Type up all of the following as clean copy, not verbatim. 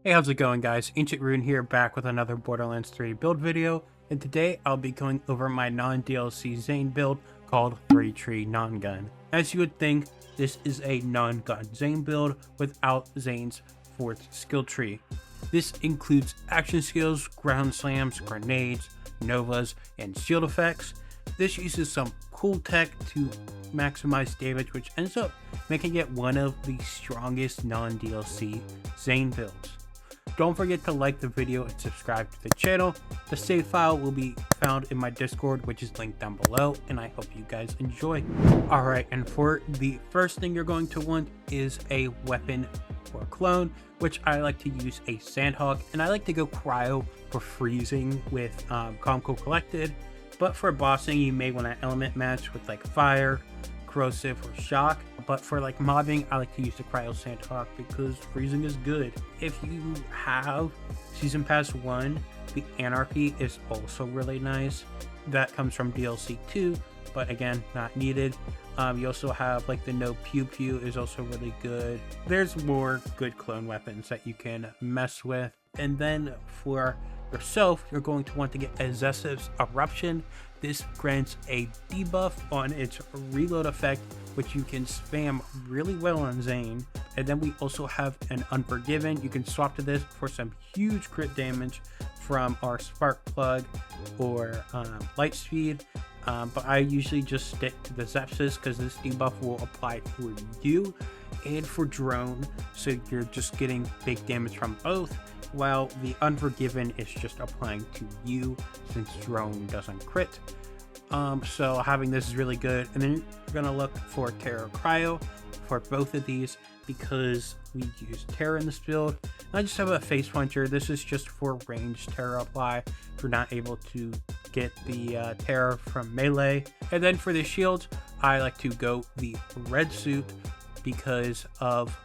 Hey, how's it going, guys? Ancient Rune here, back with another Borderlands 3 build video, and today I'll be going over my non-DLC Zane build called 3-Tree Non-Gun. As you would think, this is a non-gun Zane build without Zane's 4th skill tree. This includes action skills, ground slams, grenades, novas, and shield effects. This uses some cool tech to maximize damage, which ends up making it one of the strongest non-DLC Zane builds. Don't forget to like the video and subscribe to the channel. The save file will be found in my Discord, which is linked down below, and I hope you guys enjoy. Alright, and for the first thing you're going to want is a weapon or clone, which I like to use a Sandhawk, and I like to go cryo for freezing with Calm Cool Collected. But for bossing, you may want an element match with like fire, corrosive, or shock. But for like mobbing, I like to use the cryo Sandhawk because freezing is good. If you have Season Pass 1, the Anarchy is also really nice. That comes from DLC 2, but again, not needed. You also have like the No Pew Pew is also really good. There's more good clone weapons that you can mess with. And then for yourself, you're going to want to get a Zeps's Eruption. This grants a debuff on its reload effect, which you can spam really well on Zane. And then we also have an Unforgiven. You can swap to this for some huge crit damage from our Spark Plug or Light Speed. But I usually just stick to the Zeps's because this debuff will apply for you and for Drone. So you're just getting big damage from both, while the Unforgiven is just applying to you since Drone doesn't crit. So having this is really good. And then you're gonna look for Terror Cryo for both of these because we use Terror in this build. And I just have a Face Puncher. This is just for ranged Terror apply if you're not able to get the Terror from melee. And then for the shields, I like to go the red suit because of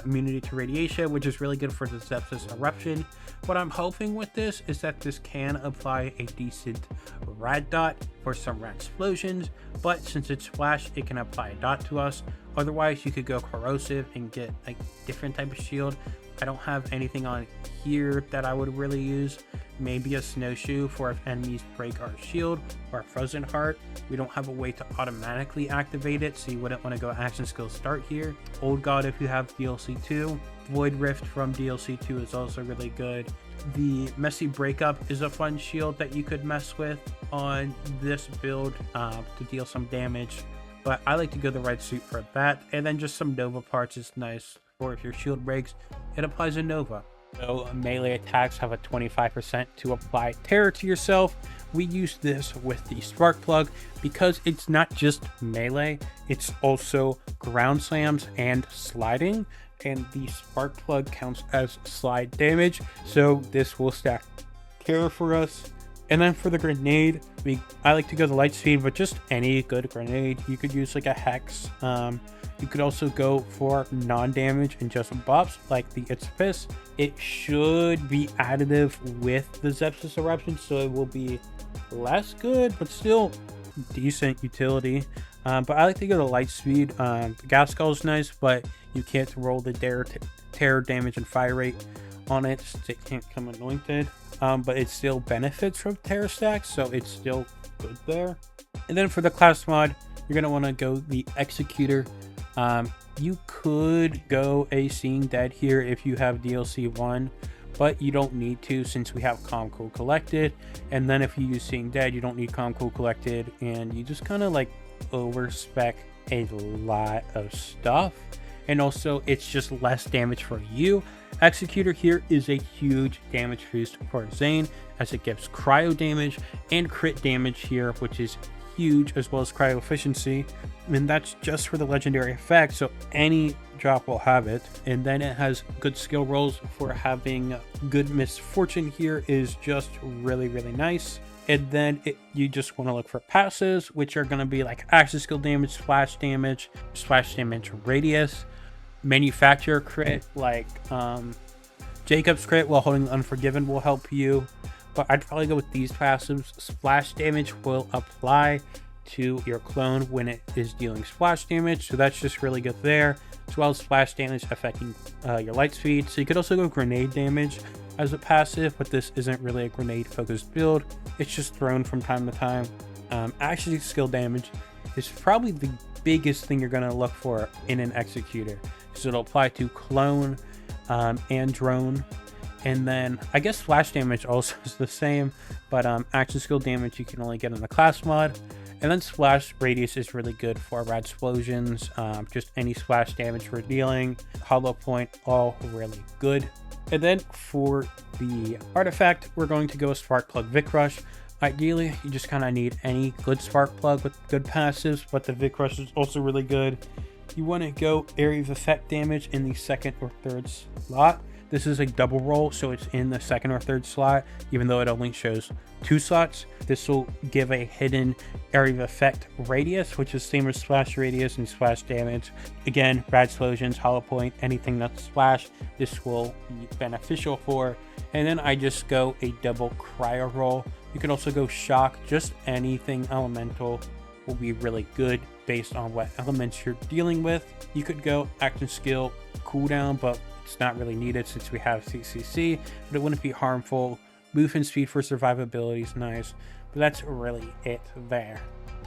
immunity to radiation, which is really good for the Zeps's Eruption. What I'm hoping with this is that this can apply a decent rad dot for some rad explosions, but since it's flash, it can apply a dot to us. Otherwise, you could go corrosive and get like different type of shield. I don't have anything on here that I would really use. Maybe a snowshoe for if enemies break our shield, or a frozen heart. We don't have a way to automatically activate it, so you wouldn't want to go action skill start here. Old God if you have DLC 2. Void Rift from DLC 2 is also really good. The Messy Breakup is a fun shield that you could mess with on this build to deal some damage. But I like to go the red suit for that. And then just some Nova parts is nice. Or if your shield breaks, it applies a Nova. So melee attacks have a 25% to apply terror to yourself. We use this with the Spark Plug because it's not just melee, it's also ground slams and sliding. And the Spark Plug counts as slide damage, so this will stack terror for us. And then for the grenade, I like to go the light speed, but just any good grenade. You could use like a hex. You could also go for non-damage and just buffs like the It's Fist. It should be additive with the Zeps's Eruption, so it will be less good, but still decent utility. But I like to go to light speed. The gas skull is nice, but you can't roll the terror damage and fire rate on it. It can't come anointed. But it still benefits from terror stacks, so it's still good there. And then for the class mod, you're going to want to go the Executor. You could go a Seeing Dead here if you have DLC 1, but you don't need to since we have Calm Cool Collected. And then if you use Seeing Dead, you don't need Calm Cool Collected, and you just kind of like overspec a lot of stuff. And also it's just less damage for you. Executor here is a huge damage boost for Zane as it gives cryo damage and crit damage here, which is huge, as well as cryo efficiency. And that's just for the legendary effect, so any drop will have it. And then it has good skill rolls for having good misfortune here is just really nice. And then you just want to look for passes, which are going to be like action skill damage, splash damage radius, manufacturer crit like Jacob's crit while holding Unforgiven will help you. But I'd probably go with these passives. Splash damage will apply to your clone when it is dealing splash damage, so that's just really good there, as well as splash damage affecting your light speed. So you could also go grenade damage as a passive, but this isn't really a grenade focused build, it's just thrown from time to time. Actually, skill damage is probably the biggest thing you're going to look for in an executor, so it'll apply to clone and drone. And then I guess flash damage also is the same, but action skill damage you can only get in the class mod. And then splash radius is really good for rad explosions, just any splash damage we're dealing. Hollow point, all really good. And then for the artifact, we're going to go Spark Plug Vic Rush. Ideally, you just kind of need any good spark plug with good passives, but the Vic Rush is also really good. You want to go area of effect damage in the second or third slot. This is a double roll, so it's in the second or third slot, even though it only shows 2 slots. This will give a hidden area of effect radius, which is same as splash radius and splash damage. Again, rad explosions, hollow point, anything that's splash, this will be beneficial for. And then I just go a double cryo roll. You can also go shock, just anything elemental will be really good based on what elements you're dealing with. You could go action skill cooldown, but it's not really needed since we have CCC, but it wouldn't be harmful. Movement speed for survivability is nice, but that's really it there.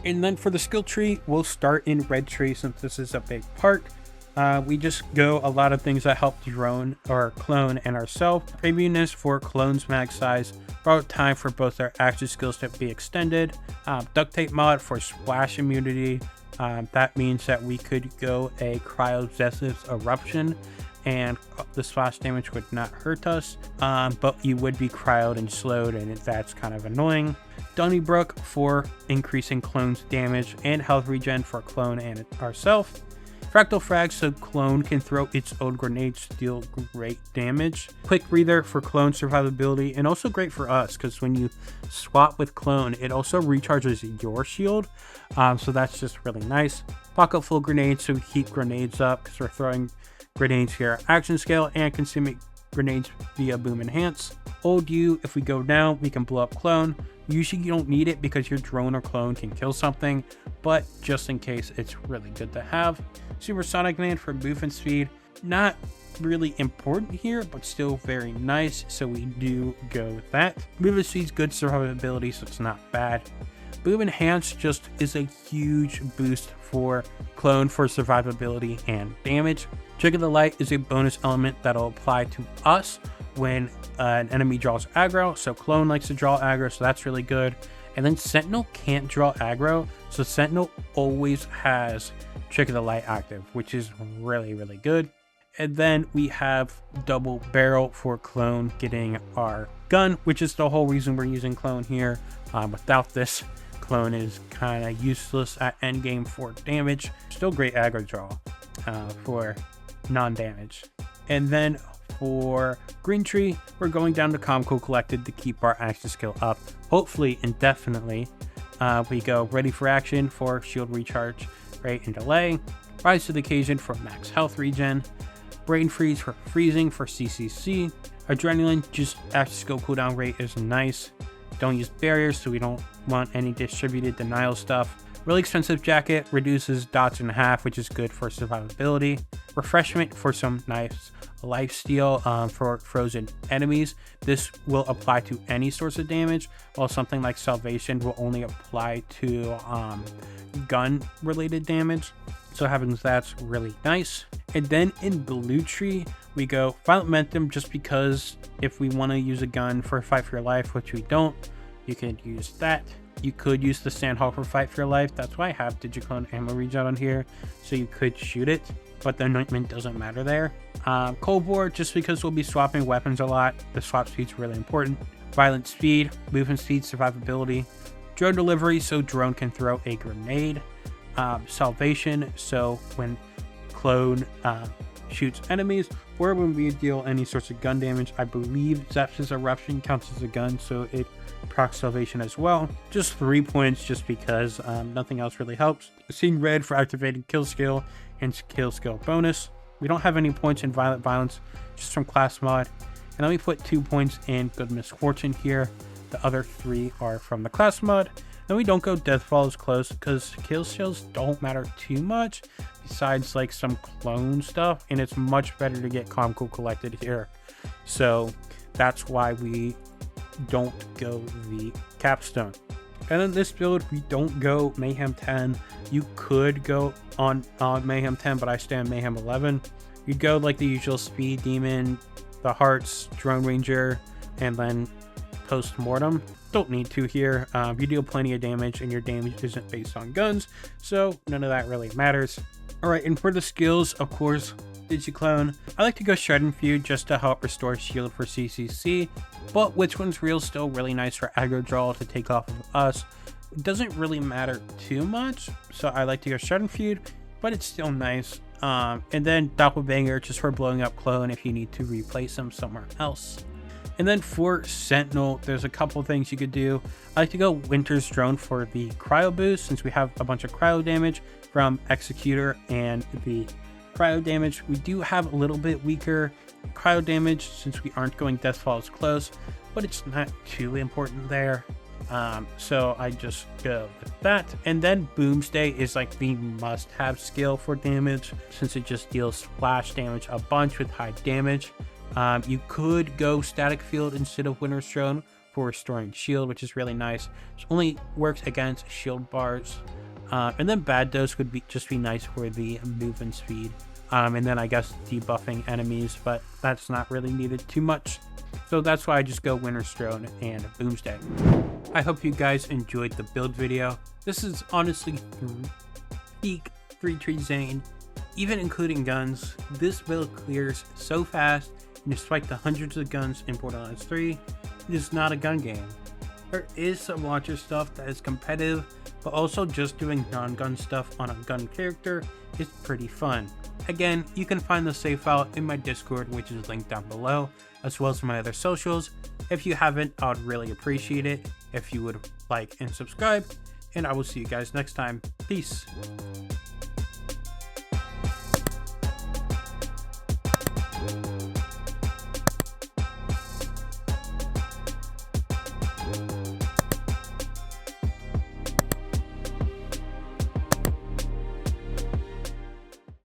And then for the skill tree, we'll start in red tree since this is a big part. We just go a lot of things that help drone or clone and ourselves. Immuneness for clones max size, borrowed time for both our action skills to be extended. Duct tape mod for splash immunity. That means that we could go a Cryozesis eruption and the splash damage would not hurt us, but you would be cryoed and slowed, and that's kind of annoying. Donnybrook for increasing clones damage, and health regen for clone and ourselves. Fractal Frag so clone can throw its own grenades to deal great damage. Quick Breather for clone survivability, and also great for us because when you swap with clone, it also recharges your shield, so that's just really nice. Pocket full grenades, so we keep grenades up because we're throwing grenades here. Action scale and consuming grenades via boom enhance. Old U, if we go down, we can blow up clone. Usually you don't need it because your drone or clone can kill something, but just in case, it's really good to have. Supersonic Man for movement speed, not really important here, but still very nice, so we do go with that. Movement speed's good survivability, so it's not bad. Boom enhance just is a huge boost for clone for survivability and damage. Trick of the Light is a bonus element that'll apply to us when an enemy draws aggro, so clone likes to draw aggro, so that's really good. And then Sentinel can't draw aggro, so Sentinel always has Trick of the Light active, which is really, really good. And then we have double barrel for clone getting our gun, which is the whole reason we're using clone here. Without this, clone is kind of useless at endgame for damage. Still great aggro draw for non-damage. And then for green tree, we're going down to Comco Collected to keep our action skill up, hopefully indefinitely. We go Ready for Action for shield recharge rate and delay, Rise to the Occasion for max health regen, Brain Freeze for freezing for CCC, Adrenaline, just action skill cooldown rate is nice. Don't use barriers, so we don't want any distributed denial stuff. Really expensive jacket, reduces dots in half, which is good for survivability. Refreshment for some nice lifesteal for frozen enemies. This will apply to any source of damage, while something like Salvation will only apply to gun related damage. So having that's really nice. And then in blue tree, we go Violent Momentum, just because if we want to use a gun for Fight for Your Life, which we don't, you can use that. You could use the Sandhawk for Fight for Your Life. That's why I have Digiclone ammo regen on here, so you could shoot it, but the anointment doesn't matter there. Cold War, just because we'll be swapping weapons a lot. The swap speed's really important. Violent Speed, movement speed, survivability. Drone Delivery, so drone can throw a grenade. Salvation, so when clone shoots enemies, or when we deal any sorts of gun damage. I believe Zep's Eruption counts as a gun, so it procs Salvation as well. Just 3 points, just because nothing else really helps. Seeing red for activating kill skill and kill skill bonus. We don't have any points in Violent Violence, just from class mod. And then we put 2 points in Good Misfortune here. The other 3 are from the class mod. Then Then we don't go Deathfall as close because kill steals don't matter too much besides like some clone stuff, and it's much better to get Comical collected here. So that's why we don't go the capstone. And in this build, we don't go Mayhem 10. You could go on Mayhem 10, but I stay on Mayhem 11. You go like the usual Speed Demon, the Hearts, Drone Ranger, and then Post-Mortem. Don't need to here. You deal plenty of damage, and your damage isn't based on guns, so none of that really matters. Alright, and for the skills, of course, Digiclone. I like to go Shred and Feud just to help restore shield for CCC, but Which One's Real is still really nice for aggro draw to take off of us. It doesn't really matter too much, so I like to go Shred and Feud, but it's still nice. And then Doppelbanger just for blowing up clone if you need to replace him somewhere else. And then for Sentinel, there's a couple things you could do. I like to go Winter's Drone for the cryo boost, since we have a bunch of cryo damage from Executor and the cryo damage. We do have a little bit weaker cryo damage since we aren't going Deathfall as close, but it's not too important there. So I just go with that. And then Boomstay is like the must-have skill for damage, since it just deals splash damage a bunch with high damage. You could go Static Field instead of Winter's Drone for restoring shield, which is really nice. It only works against shield bars. And then Bad Dose would just be nice for the movement speed. And then I guess debuffing enemies, but that's not really needed too much. So that's why I just go Winter's Drone and Boomstay. I hope you guys enjoyed the build video. This is honestly peak 3-tree Zane. Even including guns, this build clears so fast, and despite the hundreds of guns in Borderlands 3, it is not a gun game. There is some launcher stuff that is competitive, but also just doing non-gun stuff on a gun character is pretty fun. Again, you can find the save file in my Discord, which is linked down below, as well as my other socials. If you haven't, I would really appreciate it if you would like and subscribe, and I will see you guys next time. Peace.